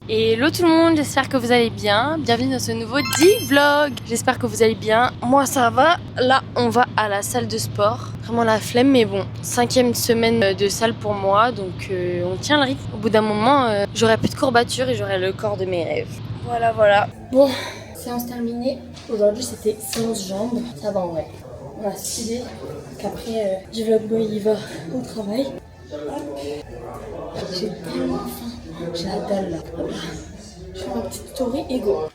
Hello tout le monde, j'espère que vous allez bien. Bienvenue dans ce nouveau vlog. J'espère que vous allez bien. Moi ça va. Là on va à la salle de sport. Vraiment la flemme, mais bon, 5e semaine de salle pour moi, donc on tient le rythme. Au bout d'un moment, j'aurai plus de courbatures et j'aurai le corps de mes rêves. Voilà. Bon, séance terminée. Aujourd'hui c'était séance jambes. Ça va en vrai. On a stylé qu'après vlog il va au travail. J'ai tellement faim. J'ai la dalle là. Je fais ma petite story et go.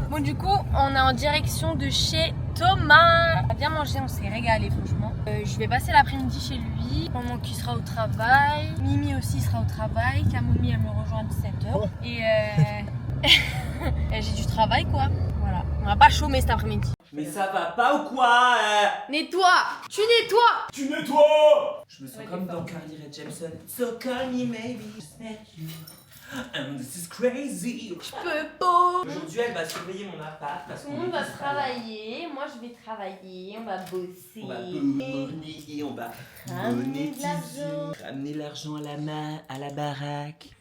Bon du coup on est en direction de chez Thomas. On a bien mangé, on s'est régalé franchement. Je vais passer l'après-midi chez lui pendant qu'il sera au travail. Mimi aussi sera au travail. Camomille elle me rejoint à 17h. Et j'ai du travail quoi. Voilà. On va pas chômer cet après-midi. Mais ça va pas ou quoi Nettoie. Tu nettoies. Tu nettoies. Je me sens comme dans Carly Rae Jepsen. So call me maybe, just met you. And this is crazy. Je peux pas. Aujourd'hui elle va surveiller mon appart parce Tout le monde va travailler, moi je vais travailler, on va bosser. On va bonner, on va monétiser, ramener l'argent à la baraque.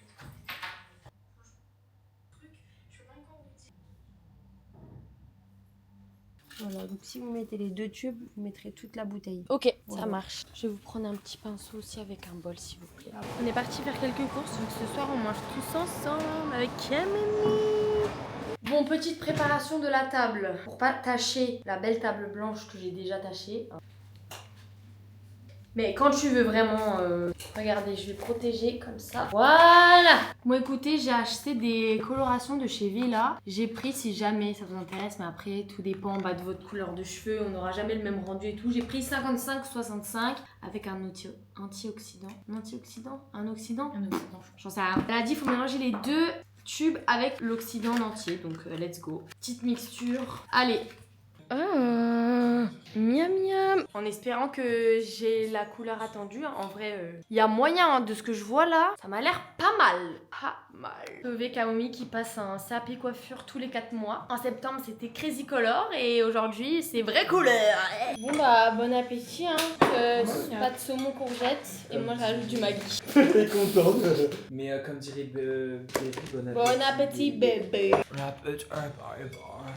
Voilà, donc si vous mettez les 2 tubes, vous mettrez toute la bouteille. Ok, voilà. Ça marche. Je vais vous prendre un petit pinceau aussi avec un bol s'il vous plaît. On est parti faire quelques courses, donc ce soir on mange tous ensemble avec Camille. Bon, petite préparation de la table. Pour pas tacher la belle table blanche que j'ai déjà tachée. Mais quand tu veux vraiment, regardez, je vais protéger comme ça. Voilà. Bon écoutez, j'ai acheté des colorations de chez Villa. J'ai pris si jamais ça vous intéresse, mais après tout dépend de votre couleur de cheveux. On n'aura jamais le même rendu et tout. J'ai pris 55-65 avec un antioxydant. Un antioxydant. Un oxydant. J'en sais rien. Elle a dit qu'il faut mélanger les 2 tubes avec l'oxydant entier. Donc let's go. Petite mixture. Allez. Miam miam. En espérant que j'ai la couleur attendue. En vrai, il y a moyen de ce que je vois là. Ça m'a l'air pas mal. Pas mal. PV Camomille qui passe un CAP coiffure tous les 4 mois. En septembre, c'était Crazy Color. Et aujourd'hui, c'est vraie couleur. Bon bah, bon appétit. Hein. Pas de saumon courgette. Et moi, je rajoute du Maggi. T'es contente. Mais comme dirait Berry, Bon appétit, bébé.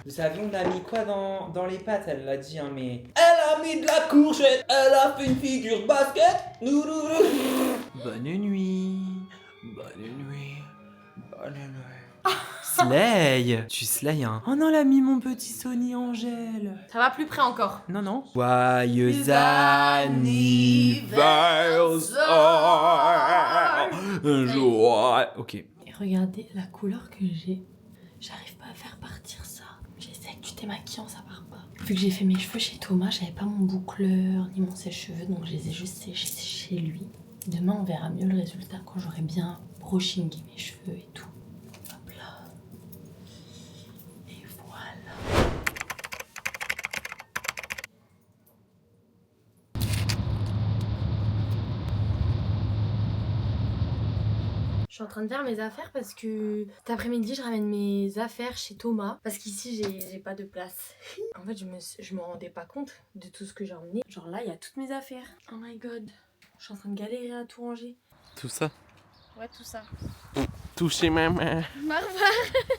Vous savez, on a mis quoi dans les pâtes? Elle l'a dit, hein, mais... Elle a mis de la courgette, elle a fait une figure basket. Bonne nuit. Slay. Tu slay, hein. Oh non, elle a mis mon petit Sony Angèle. Ça va plus près encore. Non. Joyeux anniversaire. Ok. Et regardez la couleur que j'ai. J'arrive pas à faire partir ça. J'essaie que tu démaquillant, ça part pas. Vu que j'ai fait mes cheveux chez Thomas, j'avais pas mon boucleur ni mon sèche-cheveux, donc je les ai juste séchés chez lui. Demain, on verra mieux le résultat quand j'aurai bien brushingé mes cheveux et tout. Hop là. Et voilà. Je suis en train de faire mes affaires parce que cet après-midi je ramène mes affaires chez Thomas parce qu'ici j'ai pas de place. En fait je me rendais pas compte de tout ce que j'ai emmené. Genre là il y a toutes mes affaires. Oh my god. Je suis en train de galérer à tout ranger. Tout ça. Ouais tout ça. Touchez maman.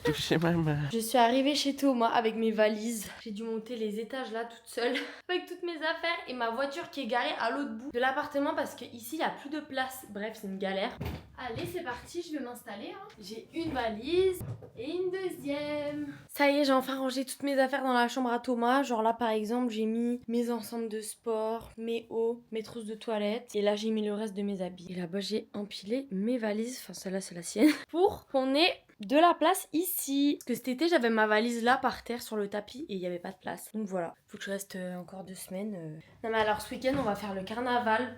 Touchez maman. Je suis arrivée chez Thomas avec mes valises. J'ai dû monter les étages là toute seule avec toutes mes affaires et ma voiture qui est garée à l'autre bout de l'appartement parce qu'ici il n'y a plus de place. Bref, c'est une galère. Allez, c'est parti, je vais m'installer. Hein. J'ai une valise et une deuxième. Ça y est, j'ai enfin rangé toutes mes affaires dans la chambre à Thomas. Genre là, par exemple, j'ai mis mes ensembles de sport, mes hauts, mes trousses de toilette. Et là, j'ai mis le reste de mes habits. Et là-bas, j'ai empilé mes valises. Enfin, celle-là, c'est la sienne. Pour qu'on ait de la place ici. Parce que cet été, j'avais ma valise là par terre sur le tapis et il n'y avait pas de place. Donc voilà, faut que je reste encore 2 semaines. Non mais alors ce week-end, on va faire le carnaval.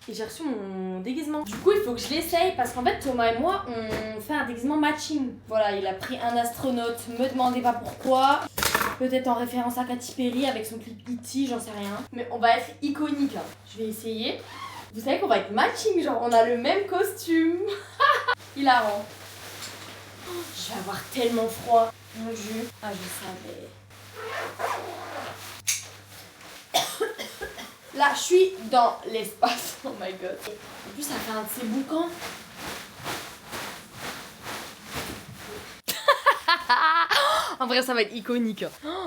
Et j'ai reçu mon déguisement. Du coup, il faut que je l'essaye parce qu'en fait, Thomas et moi, on fait un déguisement matching. Voilà, il a pris un astronaute, me demandez pas pourquoi. Peut-être en référence à Katy Perry avec son clip E.T., j'en sais rien. Mais on va être iconique. Hein. Je vais essayer. Vous savez qu'on va être matching, genre on a le même costume. Hilarant. Je vais avoir tellement froid. Mon Dieu. Ah, je savais. Là, je suis dans l'espace. Oh my god. En plus, ça fait un de ces boucans. En vrai, ça va être iconique.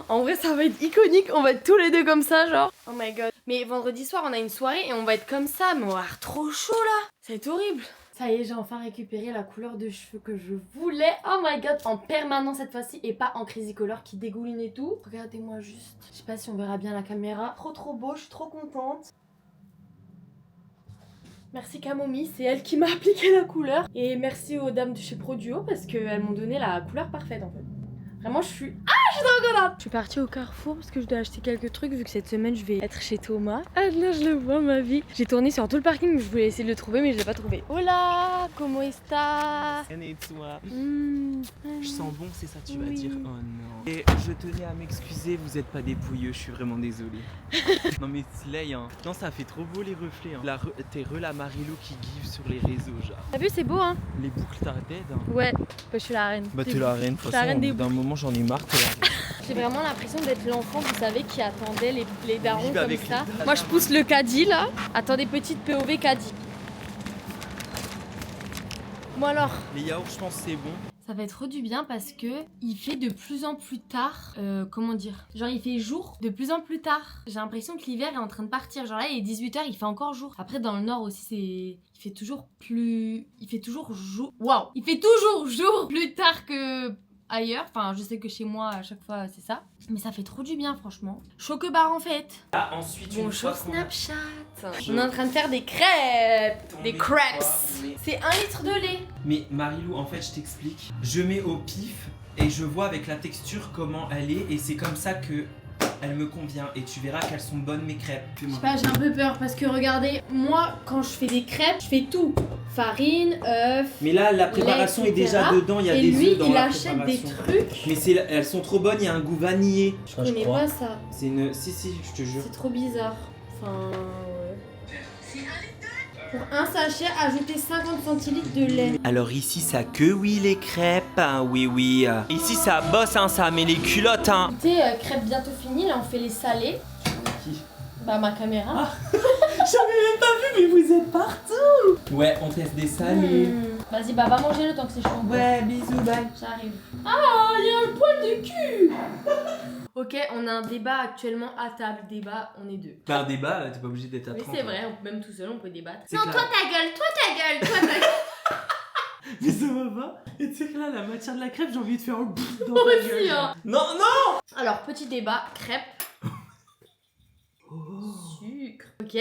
En vrai, ça va être iconique. On va être tous les deux comme ça, genre. Oh my god. Mais vendredi soir, on a une soirée et on va être comme ça. Mais on va avoir trop chaud là. Ça va être horrible. Ça y est, j'ai enfin récupéré la couleur de cheveux que je voulais. Oh my god. En permanent cette fois-ci et pas en crazy color qui dégouline et tout. Regardez-moi juste. Je sais pas si on verra bien la caméra. Trop beau. Je suis trop contente. Merci Camomille, c'est elle qui m'a appliqué la couleur. Et merci aux dames de chez Produo parce qu'elles m'ont donné la couleur parfaite en fait. Vraiment, je suis trop contente. Je suis partie au Carrefour parce que je dois acheter quelques trucs vu que cette semaine je vais être chez Thomas. Ah là, je le vois ma vie. J'ai tourné sur tout le parking, je voulais essayer de le trouver mais je l'ai pas trouvé. Hola, comment estás? Et toi? Je sens bon, c'est ça tu vas Oui. dire? Oh non. Et je tenais à m'excuser, vous êtes pas des pouilleux, je suis vraiment désolé. Non mais Slay, hein. Non, ça fait trop beau les reflets. Hein. T'es la Marilou qui give sur les réseaux, genre. T'as vu, c'est beau hein? Les boucles t'arrêtent, hein. Ouais, je suis la reine. Bah t'es la reine, de toute façon, au bout d'un moment j'en ai marre, t'es la reine. J'ai vraiment l'impression d'être l'enfant, vous savez, qui attendait les darons Vive comme avec ça. les Moi je pousse le caddie là. Attendez, petite POV caddie. Bon alors, Les yaourts, je pense c'est bon. ça va être du bien parce que il fait de plus en plus tard. Comment dire? Genre il fait jour de plus en plus tard. J'ai l'impression que l'hiver est en train de partir. Genre là il est 18h, il fait encore jour. Après dans le nord aussi il fait toujours jour. Waouh! Il fait toujours jour plus tard que ailleurs. Enfin je sais que chez moi à chaque fois c'est ça. Mais ça fait trop du bien franchement. Chocobar en fait. Ah, ensuite, une Bonjour fois qu'on a- Snapchat. On est en train de faire des crêpes. Des Mais crêpes. quoi, mais- C'est 1 litre de lait. Mais Marilou, en fait, je t'explique. Je mets au pif et je vois avec la texture comment elle est et c'est comme ça que elle me convient. Et tu verras qu'elles sont bonnes mes crêpes. Je sais pas, j'ai un peu peur parce que regardez, moi quand je fais des crêpes, je fais tout. Farine, œufs. Mais là, la préparation est etc. déjà dedans. Il y a Et des lui, œufs dans il la achète des préparation. trucs. Mais elles sont trop bonnes. Il y a un goût vanillé. Je connais pas ça. C'est une. Si, je te jure. C'est trop bizarre. Enfin, ouais. Pour un sachet, ajoutez 50 centilitres de lait. Alors ici, ça que oui les crêpes. Hein, oui. Ici, ça bosse. Hein, ça met les culottes. Hein. Écoutez, crêpes bientôt finies, là on fait les salés. Qui? Bah ma caméra. J'avais même pas vu, mais vous êtes partout. Ouais, on teste des salés. Vas-y, bah va manger le temps que c'est chaud. Ouais, bisous, bye. J'arrive. Ah, il y a un poil de cul. Ok, on a un débat actuellement à table. Débat, on est deux. Bah, un débat, t'es pas obligé d'être à Oui, 30. c'est vrai, même tout seul, on peut débattre. C'est Non, clair. toi ta gueule, toi ta gueule, toi ta gueule. Mais ça va pas. Et tu sais que là, la matière de la crêpe, j'ai envie de faire un bout dans Moi ta aussi, gueule. hein. Non. Alors, petit débat, crêpes, Oh. sucre, ok,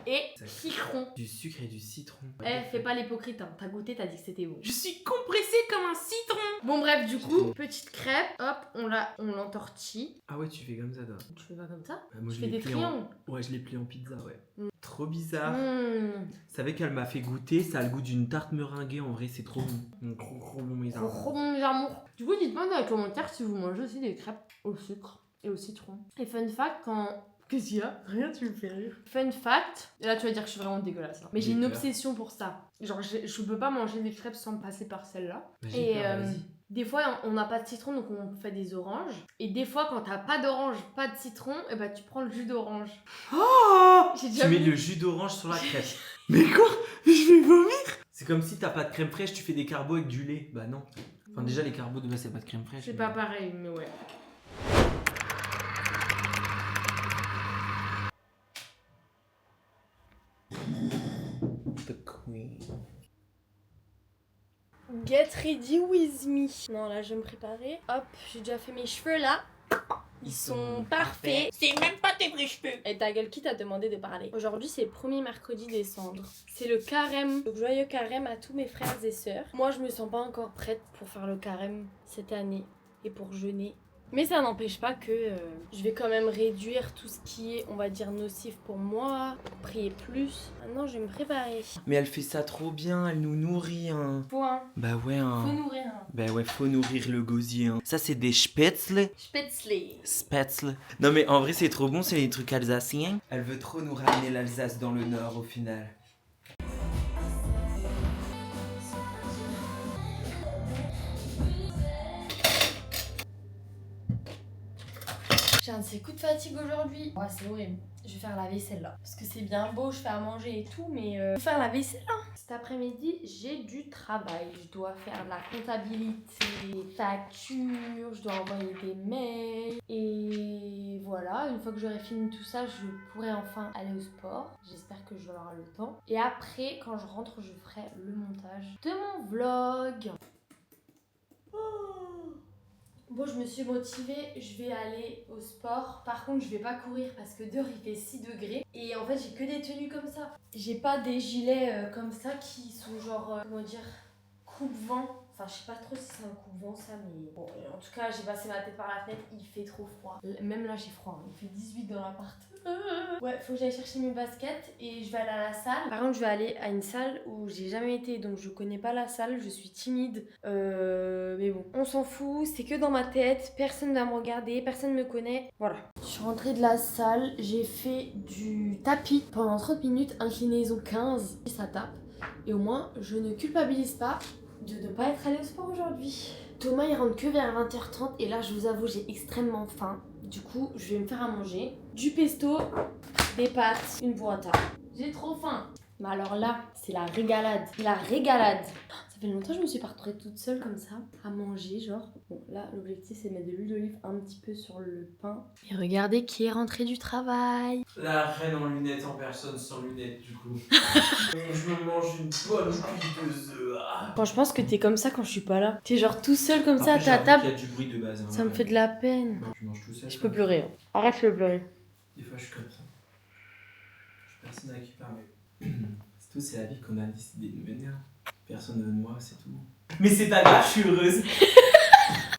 et citron. Du sucre et du citron. Fais pas l'hypocrite, hein. T'as goûté, t'as dit que c'était bon. Je suis compressée comme un citron. Bon, bref, du coup, petite crêpe, hop, on l'entortille. Ah ouais, tu fais comme ça, toi. Tu fais pas comme ça? Moi, Tu fais des plié en... triangles. Ouais, je l'ai plié en pizza, ouais. Mm. Trop bizarre. Mmh. Vous savez qu'elle m'a fait goûter, ça a le goût d'une tarte meringuée, en vrai, c'est trop bon. Trop bon, mes amours. Trop bon, mes amours. Du coup, dites-moi dans les commentaires si vous mangez aussi des crêpes au sucre et au citron. Et fun fact, quand... Qu'est-ce qu'il y a? Rien, tu me fais rire. Fun fact, et là tu vas dire que je suis vraiment dégueulasse. Hein. Mais j'ai une Dégueulasse. obsession pour ça. Genre, je peux pas manger des crêpes sans passer par celle-là. Bah, j'ai Et peur, vas-y. des fois, on n'a pas de citron, donc on fait des oranges. Et des fois, quand t'as pas d'orange, pas de citron, et bah tu prends le jus d'orange. Oh, J'ai tu déjà mets vu. le jus d'orange sur la crêpe. Mais quoi? Je vais vomir. C'est comme si t'as pas de crème fraîche, tu fais des carbos avec du lait. Bah non. Enfin déjà les carbos de base c'est pas de crème fraîche. C'est mais- pas pareil, mais ouais. The queen. Get ready with me. Non, là, je vais me préparer. Hop, j'ai déjà fait mes cheveux là. Ils sont parfaits. C'est même pas tes vrais cheveux. Et ta gueule qui t'a demandé de parler. Aujourd'hui, c'est le 1er mercredi décembre. C'est le carême. Donc, joyeux carême à tous mes frères et sœurs. Moi, je me sens pas encore prête pour faire le carême cette année et pour jeûner. Mais ça n'empêche pas que je vais quand même réduire tout ce qui est, on va dire, nocif pour moi. Prier plus. Maintenant, je vais me préparer. Mais elle fait ça trop bien, elle nous nourrit hein. Point. Bah ouais hein. Faut nourrir. Hein. Bah ouais, faut nourrir le gosier hein. Ça c'est des spätzle. Spätzle. Spätzle. Non mais en vrai c'est trop bon, c'est des trucs alsaciens. Elle veut trop nous ramener l'Alsace dans le nord au final. J'ai un de ces coups de fatigue aujourd'hui. Ouais, c'est horrible. Je vais faire la vaisselle là. Parce que c'est bien beau, je fais à manger et tout, mais faire la vaisselle là. Cet après-midi, j'ai du travail. Je dois faire de la comptabilité, factures, je dois envoyer des mails. Et voilà, une fois que j'aurai fini tout ça, je pourrai enfin aller au sport. J'espère que je vais avoir le temps. Et après, quand je rentre, je ferai le montage de mon vlog. Bon, je me suis motivée, je vais aller au sport. Par contre, je vais pas courir parce que dehors il fait 6 degrés. Et en fait, j'ai que des tenues comme ça. J'ai pas des gilets comme ça qui sont genre, comment dire, coupe-vent. Enfin, je sais pas trop si c'est un coupe-vent ça, mais bon, en tout cas, j'ai passé ma tête par la fenêtre, il fait trop froid. Même là, j'ai froid, hein. Il fait 18 dans l'appart. Ouais, faut que j'aille chercher mes baskets et je vais aller à la salle. Par contre, je vais aller à une salle où j'ai jamais été, donc je connais pas la salle, je suis timide. Mais bon, on s'en fout, c'est que dans ma tête, personne va me regarder, personne me connaît. Voilà. Je suis rentrée de la salle, j'ai fait du tapis pendant 30 minutes, inclinaison 15, ça tape. Et au moins, je ne culpabilise pas de ne pas être allée au sport aujourd'hui. Thomas il rentre que vers 20h30 et là je vous avoue j'ai extrêmement faim. Du coup je vais me faire à manger du pesto, des pâtes, une burrata. J'ai trop faim. Mais alors là c'est la régalade. La régalade. Ça fait longtemps que je me suis pas retrouvée toute seule comme ça à manger genre. Bon là l'objectif c'est de mettre de l'huile d'olive un petit peu sur le pain. Et regardez qui est rentré du travail. La reine en lunettes en personne sans lunettes du coup. Je me mange une bonne cuite de œufs. Bon, je pense que t'es comme ça quand je suis pas là. T'es genre tout seul comme ça à Après, ta table. il y a du bruit de base. Hein, Ça me fait de la peine. Je mange tout seul. Je peux pleurer. Hein. Arrête, je peux pleurer. Des fois, je suis comme ça. Je suis personne à qui parler. C'est tout, c'est la vie qu'on a décidé de mener. Personne ne veut de moi, c'est tout. Mais c'est pas grave, je suis heureuse.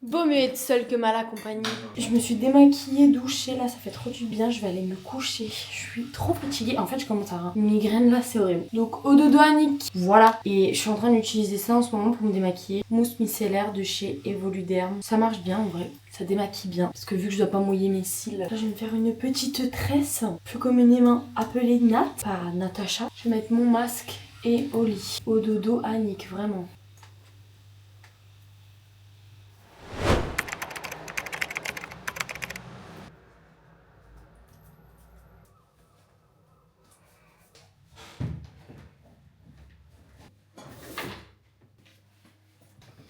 Vaut mieux être seule que mal accompagnée. Je me suis démaquillée, douchée, là ça fait trop du bien, je vais aller me coucher. Je suis trop fatiguée, en fait je commence à avoir une migraine là, c'est horrible. Donc eau de Doanique, voilà. Et je suis en train d'utiliser ça en ce moment pour me démaquiller. Mousse micellaire de chez Evoluderm. Ça marche bien en vrai, ça démaquille bien. Parce que vu que je dois pas mouiller mes cils, là je vais me faire une petite tresse, plus communément appelée Nat, par Natacha. Je vais mettre mon masque et au lit. Eau de Doanique, vraiment.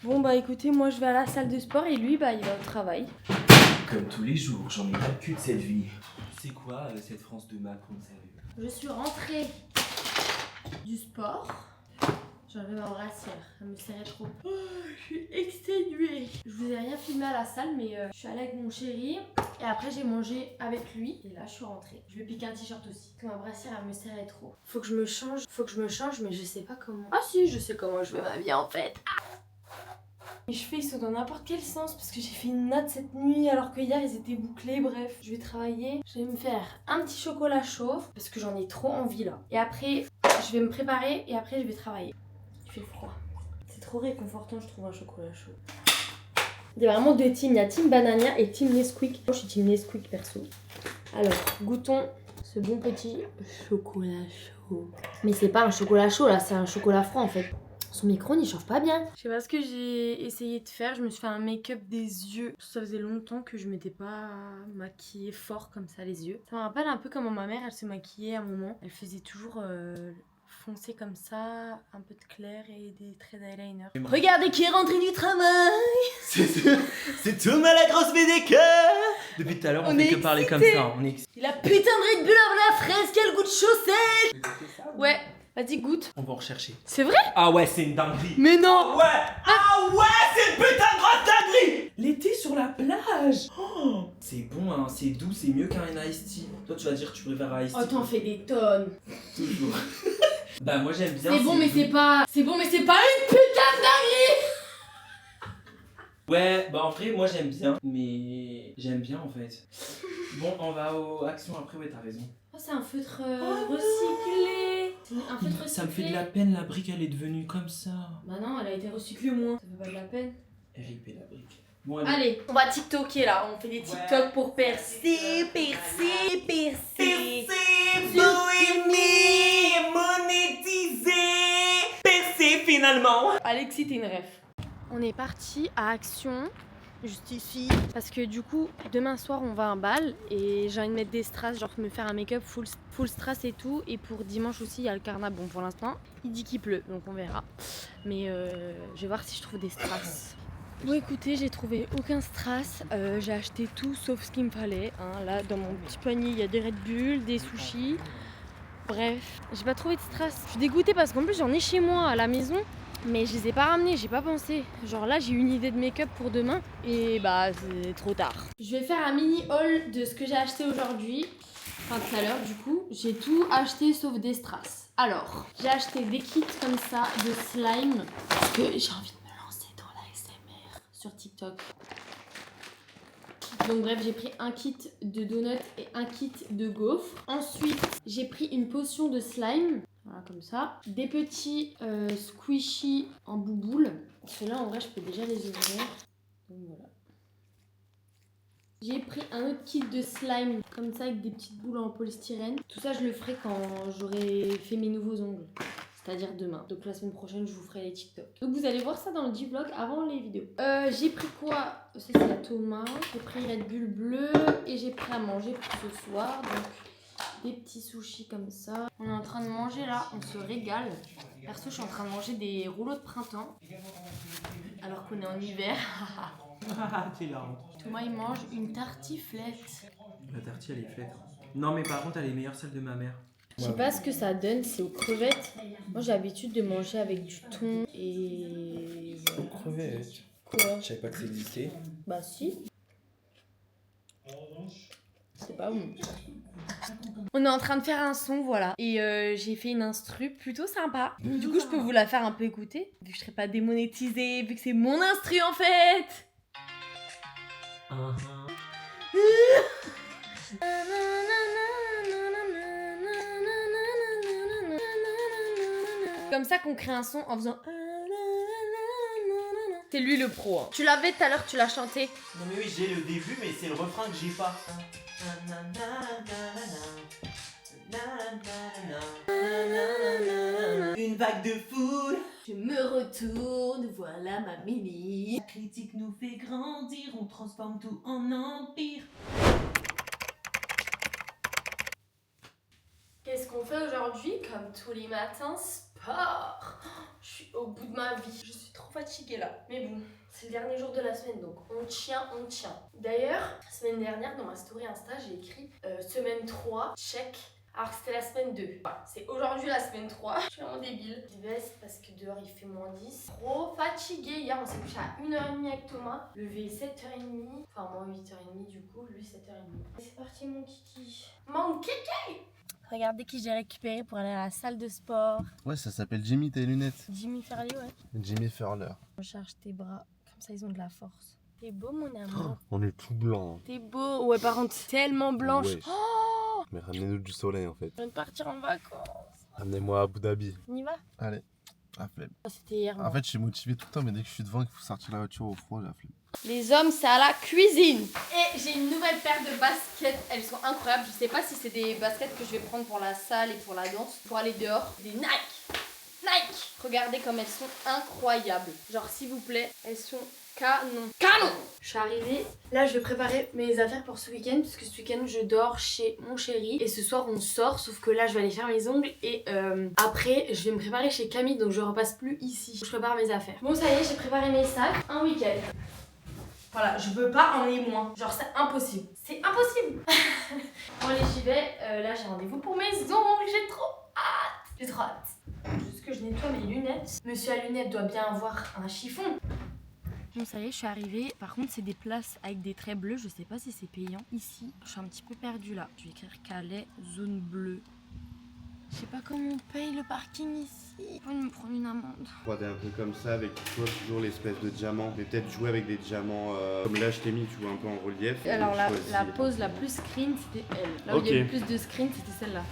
Bon bah écoutez, moi je vais à la salle de sport et lui bah il va au travail. Comme tous les jours, j'en ai pas de cul de cette vie. C'est quoi cette France de Macron, sérieux? Je suis rentrée du sport. J'ai enlevé ma brassière, elle me serrait trop. Oh, je suis exténuée. Je vous ai rien filmé à la salle mais je suis allée avec mon chéri. Et après j'ai mangé avec lui. Et là je suis rentrée. Je vais piquer un t-shirt aussi. Parce que ma brassière elle me serrait trop. Faut que je me change mais je sais pas comment. Ah si, je sais comment je vais m'habiller en fait. Les cheveux ils sont dans n'importe quel sens parce que j'ai fait une natte cette nuit alors que hier ils étaient bouclés. Bref, je vais travailler. Je vais me faire un petit chocolat chaud parce que j'en ai trop envie là. Et après je vais me préparer et après je vais travailler. Il fait froid. C'est trop réconfortant je trouve un chocolat chaud. Il y a vraiment deux teams, il y a Team Banania et Team Nesquik. Moi je suis Team Nesquik perso. Alors goûtons ce bon petit chocolat chaud. Mais c'est pas un chocolat chaud là, c'est un chocolat froid en fait. Son micro n'y chauffe pas bien. Je sais pas ce que j'ai essayé de faire. Je me suis fait un make-up des yeux. Ça faisait longtemps que je m'étais pas maquillée fort comme ça les yeux. Ça me rappelle un peu comment ma mère elle se maquillait à un moment. Elle faisait toujours foncé comme ça, un peu de clair et des traits d'eyeliner. Regardez qui est rentré du travail. C'est Thomas la grosse BDK. Depuis tout à l'heure on fait que parler comme ça. On est Il a putain de Red Bull à la fraise, quel goût de chaussette. Ouais. Vas-y, goûte. On va en rechercher. C'est vrai? Ah ouais, c'est une dinguerie. Mais non! Ah ouais! Ah ouais, c'est une putain de grosse dinguerie! L'été sur la plage! Oh, c'est bon, hein, c'est doux, c'est mieux qu'un Ice Tea. Toi, tu vas dire que tu préfères un Ice Tea. Oh, t'en fais des tonnes. Toujours. Bah, moi j'aime bien. C'est bon, mais c'est pas. C'est bon, mais c'est pas une putain de dinguerie! Ouais, bah en vrai, moi j'aime bien. Mais j'aime bien en fait. Bon, on va aux actions après, ouais, t'as raison. Oh, c'est un feutre recyclé. Un feutre recyclé. Ça me fait de la peine, la brique elle est devenue comme ça. Bah non, elle a été recyclée au moins. Ça fait pas de la peine. RIP la brique. Bon, allez, on va TikToker là. On fait des TikTok pour percer. Monétiser, percer finalement. Alexis, t'es une ref. On est parti à Action juste ici. Parce que du coup, demain soir, on va à un bal et j'ai envie de mettre des strass, genre me faire un make-up full strass et tout. Et pour dimanche aussi, il y a le carnaval. Bon, pour l'instant, il dit qu'il pleut, donc on verra. Mais je vais voir si je trouve des strass. Bon écoutez, j'ai trouvé aucun strass, j'ai acheté tout sauf ce qu'il me fallait. Hein. Là dans mon petit panier il y a des Red Bull, des sushis, bref, j'ai pas trouvé de strass. Je suis dégoûtée parce qu'en plus j'en ai chez moi à la maison, mais je les ai pas ramenés, j'ai pas pensé. Genre là j'ai une idée de make-up pour demain et bah c'est trop tard. Je vais faire un mini haul de ce que j'ai acheté aujourd'hui. Enfin tout à l'heure du coup, j'ai tout acheté sauf des strass. Alors, j'ai acheté des kits comme ça de slime parce que j'ai envie de sur TikTok. Donc bref, j'ai pris un kit de donuts et un kit de gaufres. Ensuite, j'ai pris une potion de slime. Voilà, comme ça. Des petits squishy en bouboule. Ceux-là, en vrai, je peux déjà les ouvrir. Donc voilà. J'ai pris un autre kit de slime, comme ça, avec des petites boules en polystyrène. Tout ça, je le ferai quand j'aurai fait mes nouveaux ongles. C'est-à-dire demain. Donc la semaine prochaine, je vous ferai les TikTok. Donc vous allez voir ça dans le G-Vlog avant les vidéos. J'ai pris quoi? Ça c'est la tomate. J'ai pris Red Bull bleu et j'ai pris à manger pour ce soir. Donc des petits sushis comme ça. On est en train de manger là, on se régale. Perso, je suis en train de manger des rouleaux de printemps. Alors qu'on est en hiver. T'es là. Thomas il mange une tartiflette. La tartine elle est faite. Non mais par contre elle est meilleure celle de ma mère. Je sais pas ce que ça donne, c'est aux crevettes. Moi j'ai l'habitude de manger avec du thon et... Aux crevettes. Quoi? Je savais pas que ça existait. Bah si. C'est pas bon. On est en train de faire un son, voilà. Et j'ai fait une instru plutôt sympa. Du coup je peux vous la faire un peu écouter. Vu que je serai pas démonétisée, vu que c'est mon instru en fait. Comme ça qu'on crée un son en faisant... C'est lui le pro. Hein. Tu l'avais tout à l'heure, tu l'as chanté. Non mais oui, j'ai le début, mais c'est le refrain que j'ai pas. Une vague de foule. Je me retourne, voilà ma mini. La critique nous fait grandir, on transforme tout en empire. Qu'est-ce qu'on fait aujourd'hui? Comme tous les matins, sport. Je suis au bout de ma vie. Je suis trop fatiguée là. Mais bon, c'est le dernier jour de la semaine, donc on tient, on tient. D'ailleurs, la semaine dernière, dans ma story Insta, j'ai écrit semaine 3, check. Alors que c'était la semaine 2. Voilà, c'est aujourd'hui la semaine 3. Je suis vraiment débile. Je veste parce que dehors il fait moins 10. Trop fatiguée. Hier on s'est couché à 1h30 avec Thomas. Levé 7h30. Enfin moi 8h30 du coup, lui 7h30. C'est parti mon kiki. Mon kiki! Regardez qui j'ai récupéré pour aller à la salle de sport. Ouais, ça s'appelle Jimmy tes lunettes. Jimmy Ferlier, ouais. Jimmy Furler. Recharge tes bras, comme ça ils ont de la force. T'es beau mon amour. On est tout blanc. T'es beau. Ouais par contre tellement blanche. Ouais. Oh, Mais ramenez-nous du soleil en fait. je viens de partir en vacances. Ramenez-moi à Abu Dhabi. On y va? Allez. La flemme. C'était hier. En fait, je suis motivé tout le temps, mais dès que je suis devant et qu'il faut sortir la voiture au froid, j'ai la flemme. Les hommes, c'est à la cuisine. Et j'ai une nouvelle paire de baskets. Elles sont incroyables. Je sais pas si c'est des baskets que je vais prendre pour la salle et pour la danse. Pour aller dehors. Des Nike. Nike. Regardez comme elles sont incroyables. Genre, s'il vous plaît, elles sont canon. Canon. Je suis arrivée. Là, je vais préparer mes affaires pour ce week-end. Parce que ce week-end, je dors chez mon chéri. Et ce soir, on sort. Sauf que là, je vais aller faire mes ongles. Et après, je vais me préparer chez Camille. Donc, je repasse plus ici. Je prépare mes affaires. Bon, ça y est, j'ai préparé mes sacs. Un week-end. Voilà, je peux pas en aller moins. Genre, c'est impossible. C'est impossible. Bon, allez, j'y vais. Là, j'ai rendez-vous pour mes ongles. J'ai trop hâte. J'ai trop hâte. Juste que je nettoie mes lunettes. Monsieur à lunettes doit bien avoir un chiffon. Bon, ça y est, je suis arrivée. Par contre, c'est des places avec des traits bleus. Je sais pas si c'est payant. Ici, je suis un petit peu perdue là. Je vais écrire Calais, zone bleue. Je sais pas comment on paye le parking ici. J'ai pas envie de me prendre une amende. Regarder un peu comme ça, avec tu vois, toujours l'espèce de diamant. Mais peut-être jouer avec des diamants comme là, je t'ai mis, tu vois, un peu en relief. Alors la pose la plus screen, c'était elle. Là où il y a eu le plus de screen, c'était celle-là.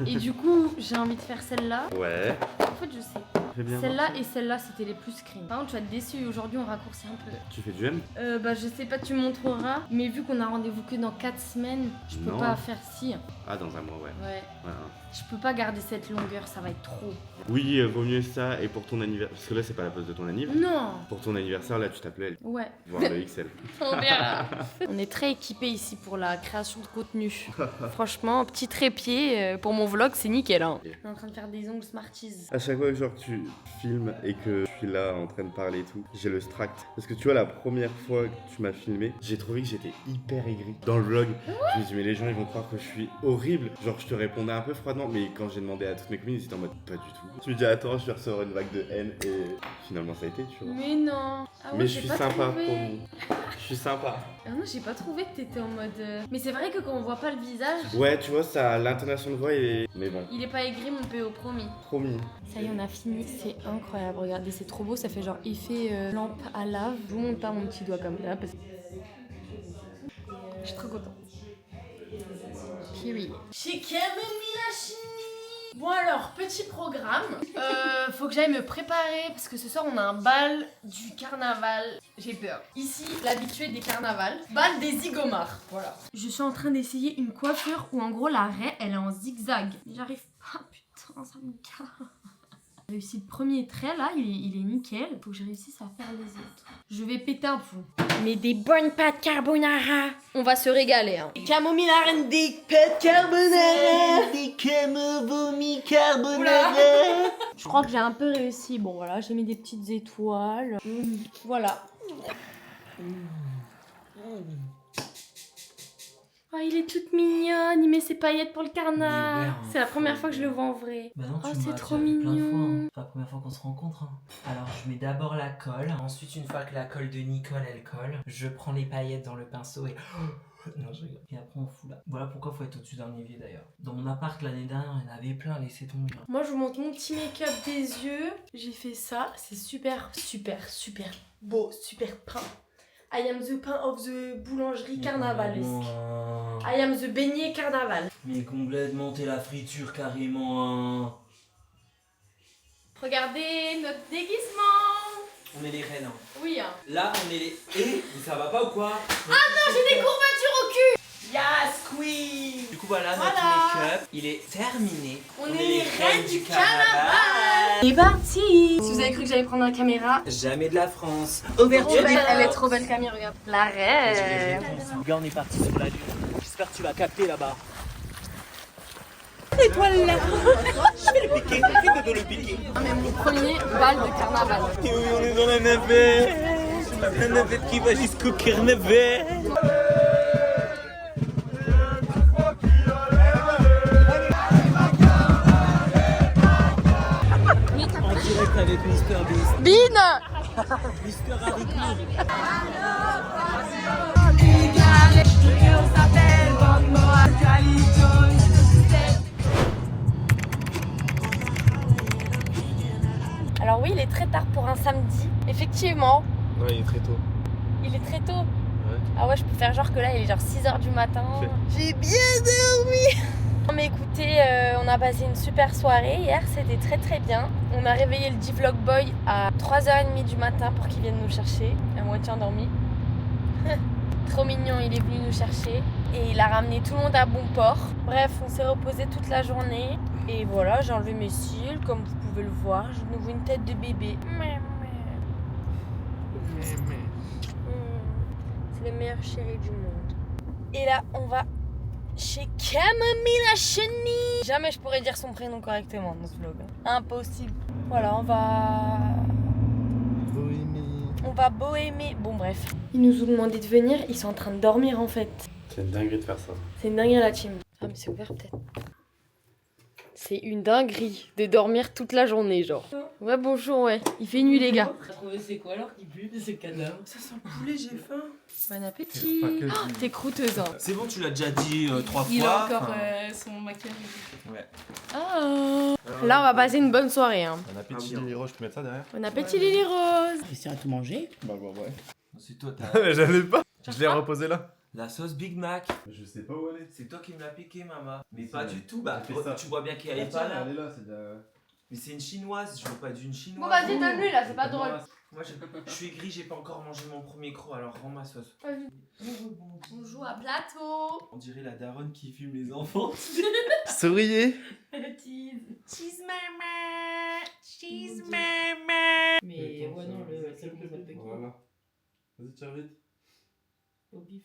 Et du coup, j'ai envie de faire celle-là. Ouais. En fait, je sais pas. Fais bien Celle-là voir ça. et celle-là, c'était les plus screen. Par contre, tu vas être déçu. Aujourd'hui, on raccourcit un peu. Tu fais du M? Bah, je sais pas, tu me montreras. Mais vu qu'on a rendez-vous que dans 4 semaines, je peux Non. pas faire si. Ah, dans un mois, ouais. Ouais. Ouais. Je peux pas garder cette longueur, ça va être trop. Oui, vaut mieux ça. Et pour ton anniversaire, parce que là, c'est pas la pause de ton anniversaire. Non. Pour ton anniversaire, là, tu t'appelais Ouais. voir le XL. On verra. On est très équipés ici pour la création de contenu. Franchement, petit trépied pour mon vlog, c'est nickel. Hein. On est en train de faire des ongles Smarties. À chaque fois que genre tu filmes et que je suis là en train de parler et tout, j'ai le stract. Parce que tu vois, la première fois que tu m'as filmé, j'ai trouvé que j'étais hyper aigri. Dans le vlog, je me dis mais les gens ils vont croire que je suis horrible. Genre je te répondais un peu froidement, mais quand j'ai demandé à toutes mes copines, ils étaient en mode pas du tout. Je me dis attends, je vais recevoir une vague de haine et finalement ça a été, tu vois. Mais non. Ah ouais, Mais je j'ai suis pas sympa, trouvé. promis. Je suis sympa. Ah non, j'ai pas trouvé que t'étais en mode. Mais c'est vrai que quand on voit pas le visage, Ouais, tu vois, ça, l'intonation de voix est. Mais bon, il est pas aigri, mon PO, promis. promis. Ça y est, on a fini. C'est incroyable. Regardez, c'est trop beau. Ça fait genre effet lampe à lave. Je vous montre pas mon petit doigt comme ça parce que. Je suis trop contente. Period. Chez Bon alors, petit programme. Faut que j'aille me préparer parce que ce soir on a un bal du carnaval. J'ai peur. Ici, l'habitué des carnavals. Bal des zigomards. Voilà. Je suis en train d'essayer une coiffure où en gros la raie elle est en zigzag. J'arrive pas, putain, ça me casse. J'ai réussi le premier trait là, il est nickel. Faut que je réussisse à faire les autres. Je vais péter un plomb. Mais des bonnes pâtes carbonara. On va se régaler. Hein. Camomille arène des pâtes carbonara. Des camo vomi carbonara. Je crois que j'ai un peu réussi. Bon voilà, j'ai mis des petites étoiles. Voilà. Oh, il est toute mignonne, il met ses paillettes pour le carnaval. Mais ouais, C'est la première fois que je le vois en vrai. Bah non, Oh, tu c'est m'as trop déjà vu plein de fois, mignon. hein. C'est la première fois qu'on se rencontre. Hein. Alors je mets d'abord la colle. Ensuite, une fois que la colle de Nicole elle colle, je prends les paillettes dans le pinceau et. Non, je rigole. Et après on fout là. Voilà pourquoi faut être au-dessus d'un évier d'ailleurs. Dans mon appart l'année dernière, il y en avait plein, laissez tomber. Moi, je vous montre mon petit make-up des yeux. J'ai fait ça. C'est super beau, super peint. I am the pain of the boulangerie carnavalesque. I am the beignet carnaval. Mais complètement, t'es la friture carrément. Hein. Regardez notre déguisement. On est les reines. Hein. Oui, hein. Là, on est les. Eh, ça va pas ou quoi? Ah non, j'ai des courbatures au cul. Yes, queen! Du coup, voilà, notre Voilà. make-up, il est terminé. On est les reines du carnaval. carnaval. C'est parti. Si vous avez cru que j'allais prendre la caméra, Jamais de la France. Ouverture, elle est trop belle Camille, regarde. La reine. Les gars, on est parti sur la lune. J'espère que tu vas capter là-bas. Étoile là. Je vais le piquer, fais de le piquer. Mais mon premier bal de carnaval. Et oui, on est dans la navette. La navette qui va jusqu'au carnaval. En direct avec Mister Beast. Bine. Mister Haricot. Alors oui, il est très tard pour un samedi. Effectivement, Non, il est très tôt. il est très tôt. Ouais. Ah ouais, je peux faire genre que là, il est genre 6h du matin. J'ai bien dormi. Non mais écoutez, on a passé une super soirée hier, c'était très très bien. On a réveillé le D-Vlog Boy à 3h30 du matin pour qu'il vienne nous chercher, à moitié endormi. Trop mignon, il est venu nous chercher et il a ramené tout le monde à bon port. Bref, on s'est reposé toute la journée et voilà, j'ai enlevé mes cils, comme vous pouvez le voir, j'ai de nouveau une tête de bébé. C'est le meilleur chéri du monde. Et là, on va chez Camomille la chenille. Jamais je pourrais dire son prénom correctement dans ce vlog. Impossible. Voilà, on va bohémer. Bon bref. Ils nous ont demandé de venir, ils sont en train de dormir en fait. C'est une dinguerie de faire ça. C'est une dinguerie la team. Ah mais c'est ouvert peut-être. C'est une dinguerie de dormir toute la journée genre. Ouais bonjour ouais. Il fait nuit les gars. T'as trouvé c'est quoi alors qui pue? C'est cadavre. Ça sent le poulet, j'ai faim. Bon appétit. Oh, t'es croûteuse hein. C'est bon, tu l'as déjà dit 3 fois. Il a encore enfin, son maquillage. Ah. Là on va passer une bonne soirée hein. Bon appétit, Lily Rose, je peux mettre ça derrière? Bon appétit Lily Rose. Christian a tout mangé. Bah, ouais. c'est toi, t'as J'allais pas. Je l'ai reposé là. la sauce Big Mac. Je sais pas où elle est. C'est toi qui me l'as piqué, maman. Mais C'est pas vrai. du tout. Bah, J'ai fait ça. tu vois bien qu'elle est pas là. Elle est là, c'est de la. Mais c'est une chinoise, je veux pas d'une chinoise. Bon, vas-y, donne-lui là, c'est pas drôle. Moi, je suis aigri, j'ai pas encore mangé mon premier croc, alors rends ma sauce. Vas-y. On joue à plateau. On dirait la daronne qui filme les enfants. Souriez. Cheese mama, cheese mama. Mais ouais, non, le seul que je Voilà. Vas-y, tiens vite. au bif.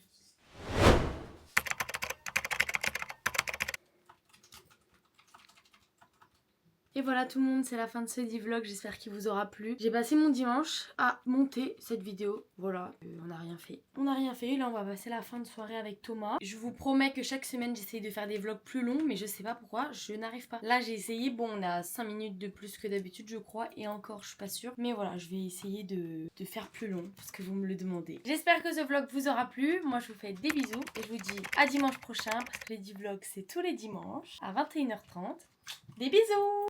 Et voilà tout le monde, c'est la fin de ce vlog, j'espère qu'il vous aura plu. J'ai passé mon dimanche à monter cette vidéo, voilà, on n'a rien fait. On n'a rien fait, là on va passer la fin de soirée avec Thomas. Je vous promets que chaque semaine j'essaye de faire des vlogs plus longs, mais je sais pas pourquoi, je n'arrive pas. Là j'ai essayé, bon on a 5 minutes de plus que d'habitude je crois, et encore je suis pas sûre. Mais voilà, je vais essayer de faire plus long, parce que vous me le demandez. J'espère que ce vlog vous aura plu, moi je vous fais des bisous, et je vous dis à dimanche prochain, parce que les 10 vlogs c'est tous les dimanches, à 21h30. Des bisous!